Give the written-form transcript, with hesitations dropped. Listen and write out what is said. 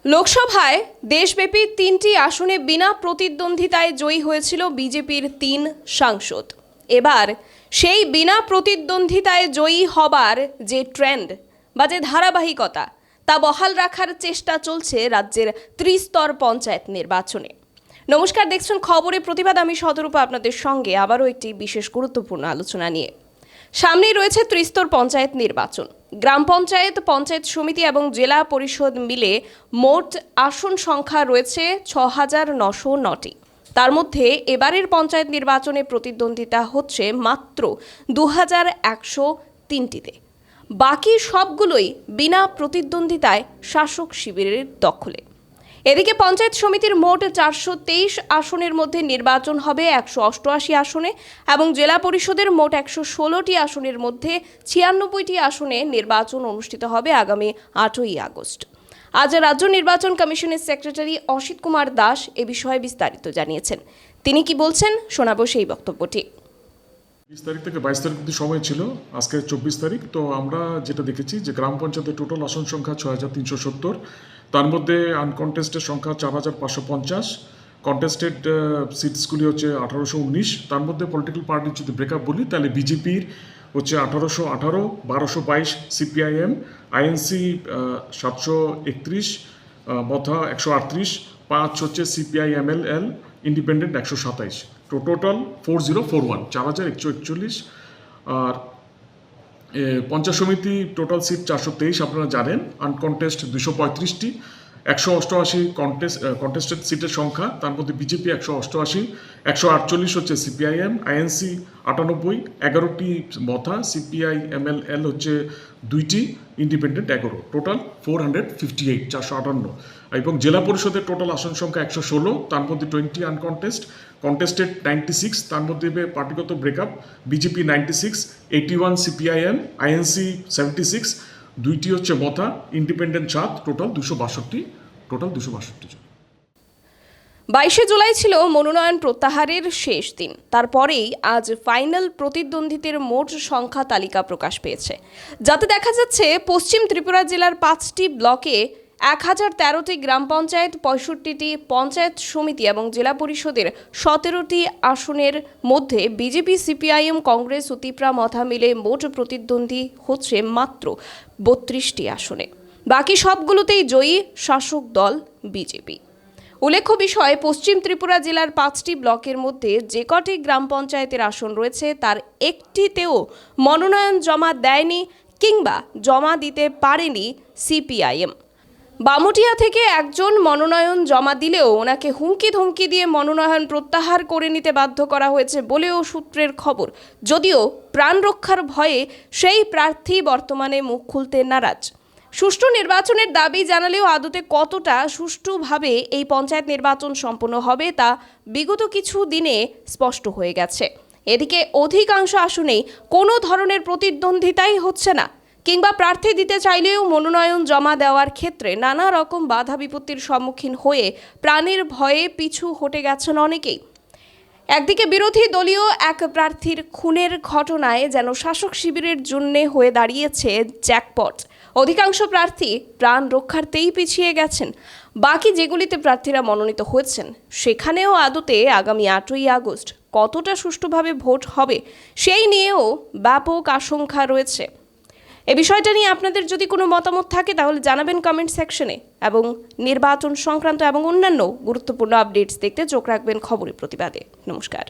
লোকসভায় দেশব্যাপী 3টি আসনে বিনা প্রতিদ্বন্দ্বিতায় জয়ী হয়েছিল বিজেপির 3 সাংসদ। এবার সেই বিনা প্রতিদ্বন্দ্বিতায় জয়ী হবার যে ট্রেন্ড বা যে ধারাবাহিকতা তা বহাল রাখার চেষ্টা চলছে রাজ্যের ত্রিস্তর পঞ্চায়েত নির্বাচনে। নমস্কার, দেখছেন খবরের প্রতিবাদ। আমি শতরূপা আপনাদের সঙ্গে আবারও একটি বিশেষ গুরুত্বপূর্ণ আলোচনা নিয়ে। সামনেই রয়েছে ত্রিস্তর পঞ্চায়েত নির্বাচন। গ্রাম পঞ্চায়েত, পঞ্চায়েত সমিতি এবং জেলা পরিষদ মিলে মোট আসন সংখ্যা রয়েছে ৬,৯০৯টি। তার মধ্যে এবারের পঞ্চায়েত নির্বাচনে প্রতিদ্বন্দ্বিতা হচ্ছে মাত্র ২,১০৩টিতে। বাকি সবগুলোই বিনা প্রতিদ্বন্দ্বিতায় শাসক শিবিরের দখলে। এদিকে পঞ্চায়েত সমিতির মোট ৪২৩ আসনের মধ্যে নির্বাচন হবে ১৮৮ আসনে এবং জেলা পরিষদের মোট ১১৬টি আসনের মধ্যে ৯৬টি আসনে নির্বাচন অনুষ্ঠিত হবে আগামী ৮ই আগস্ট। আজ রাজ্য নির্বাচন কমিশনের সেক্রেটারি অসিত কুমার দাস এ বিষয়ে বিস্তারিত জানিয়েছেন। তিনি কি বলছেন শোনাবো সেই বক্তব্যটি। ২০ তারিখ থেকে ২২ তারিখ অবধি সময় ছিল, আজকে ২৪ তারিখ। তো আমরা যেটা দেখেছি যে গ্রাম পঞ্চায়েতের টোটাল আসন সংখ্যা ৬,৩৭০, তার মধ্যে আনকন্টেস্টেড সংখ্যা ৪,৫৫০, কন্টেস্টেড সিটসগুলি হচ্ছে ১৮১৯। তার মধ্যে পলিটিক্যাল পার্টির যদি ব্রেকআপ বলি তাহলে বিজেপির হচ্ছে ১৮১৮, ১২২২ সিপিআইএম, আইএনসি ৭৩১, মথা ১৩৮, ৫ হচ্ছে সিপিআইএমএল, ইন্ডিপেন্ডেন্ট ১২৭। টোটাল 4041, ৪,১৪১। আর পঞ্চায়েত সমিতি টোটাল সিট ৪২৩ আপনারা জানেন, আনকন্টেস্ট ২৩৫টি, ১৮৮ কন্টেস্টেড সিটের সংখ্যা। তার মধ্যে বিজেপি ১৮৮, ১৪৮ হচ্ছে সিপিআইএম, আইএনসি ৯৮, ১১টি মথা, সিপিআইএমএল হচ্ছে ২টি, ইন্ডিপেন্ডেন্ট ১১, টোটাল 458, ৪৫৮। এবং জেলা পরিষদের টোটাল আসন সংখ্যা ১১৬, তার মধ্যে 20 আনকন্টেস্ট, কন্টেস্টেড 96, তার মধ্যে পার্টিগত ব্রেকআপ, বিজেপি 96, 81 সিপিআইএম, আইএনসি 76, 2টি হচ্ছে মথা, ইন্ডিপেন্ডেন্ট 7, টোটাল 262 জন। ২২শে জুলাই ছিল মনোনয়ন প্রত্যাহারের শেষ দিন। তারপরেই আজ ফাইনাল প্রতিদ্বন্দ্বীদের মোট সংখ্যা তালিকা প্রকাশ পেয়েছে, যাতে দেখা যাচ্ছে পশ্চিম ত্রিপুরা জেলার 5টি ব্লকে ১,০১৩টি গ্রাম পঞ্চায়েত, ৬৫টি পঞ্চায়েত সমিতি এবং জেলা পরিষদের ১৭টি আসনের মধ্যে বিজেপি, সিপিআইএম, কংগ্রেস ও তিপ্রা মথা মিলে মোট প্রতিদ্বন্দ্বী হচ্ছে মাত্র ৩২টি আসনে। বাকি সবগুলোতেই জয়ী শাসক দল বিজেপি। উল্লেখ্য বিষয়, পশ্চিম ত্রিপুরা জেলার 5টি ব্লকের মধ্যে যে কটি গ্রাম পঞ্চায়েতের আসন রয়েছে তার একটিতেও মনোনয়ন জমা দেয়নি কিংবা জমা দিতে পারেনি সিপিআইএম। বামুটিয়া থেকে একজন মনোনয়ন জমা দিলেও ওনাকে হুমকি ধমকি দিয়ে মনোনয়ন প্রত্যাহার করে নিতে বাধ্য করা হয়েছে বলেও সূত্রের খবর। যদিও প্রাণ রক্ষার ভয়ে সেই প্রার্থী বর্তমানে মুখ খুলতে নারাজ। সুষ্ঠু নির্বাচনের দাবি জানালেও আদতে কতটা সুষ্ঠুভাবে এই পঞ্চায়েত নির্বাচন সম্পন্ন হবে তা বিগত কিছু দিনে স্পষ্ট হয়ে গেছে। এদিকে অধিকাংশ আসনেই কোনো ধরনের প্রতিদ্বন্দ্বিতাই হচ্ছে না, কিংবা প্রার্থী দিতে চাইলেও মনোনয়ন জমা দেওয়ার ক্ষেত্রে নানা রকম বাধা বিপত্তির সম্মুখীন হয়ে প্রাণের ভয়ে পিছু হটে গেছেন অনেকেই। একদিকে বিরোধী দলীয় এক প্রার্থীর খুনের ঘটনায় যেন শাসক শিবিরের জন্য হয়ে দাঁড়িয়েছে জ্যাকপট। অধিকাংশ প্রার্থী প্রাণ রক্ষার্থেই পিছিয়ে গেছেন। বাকি যেগুলিতে প্রার্থীরা মনোনীত হয়েছেন সেখানেও আদতে আগামী ৮ই আগস্ট কতটা সুষ্ঠুভাবে ভোট হবে সেই নিয়েও ব্যাপক আশঙ্কা রয়েছে। এ বিষয়টা নিয়ে আপনাদের যদি কোনো মতামত থাকে তাহলে জানাবেন কমেন্ট সেকশনে, এবং নির্বাচন সংক্রান্ত এবং অন্যান্য গুরুত্বপূর্ণ আপডেটস দেখতে চোখ রাখবেন খবরের প্রতিবাদে। নমস্কার।